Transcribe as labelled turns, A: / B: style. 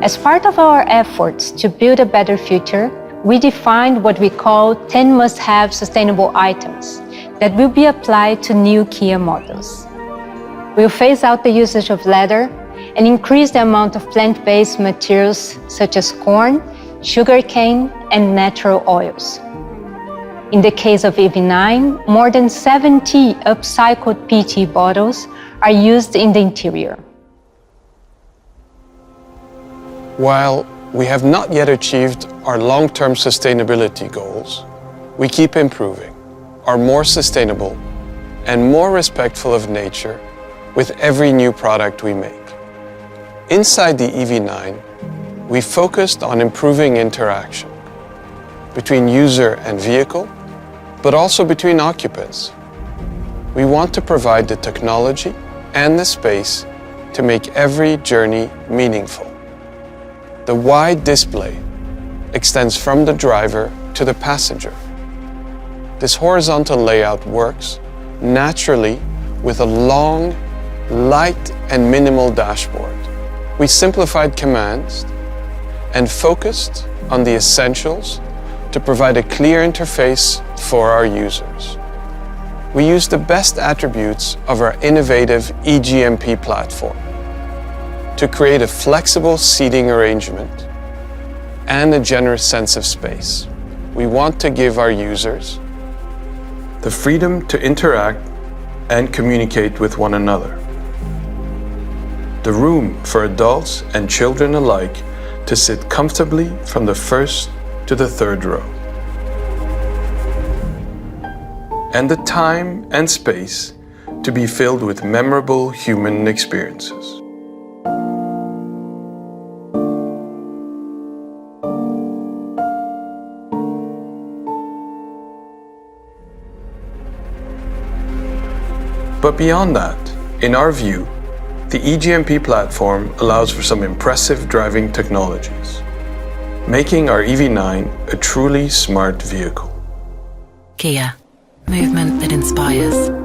A: As part of our efforts to build a better future, we defined what we call 10 must-have sustainable items that will be applied to new Kia models. We'll phase out the usage of leather and increase the amount of plant-based materials such as corn, sugarcane, and natural oils. In the case of EV9, more than 70 upcycled PET bottles are used in the interior.
B: While we have not yet achieved our long-term sustainability goals, we keep improving, are more sustainable, and more respectful of nature with every new product we make. Inside the EV9, we focused on improving interaction between user and vehicle, but also between occupants. We want to provide the technology and the space to make every journey meaningful. The wide display extends from the driver to the passenger. This horizontal layout works naturally with a long, light and minimal dashboard. We simplified commands and focused on the essentials to provide a clear interface for our users. We use the best attributes of our innovative eGMP platform to create a flexible seating arrangement and a generous sense of space. We want to give our users the freedom to interact and communicate with one another. The room for adults and children alike to sit comfortably from the first to the third row. And the time and space to be filled with memorable human experiences. But beyond that, in our view, the eGMP platform allows for some impressive driving technologies, making our EV9 a truly smart vehicle.
C: Kia, movement that inspires.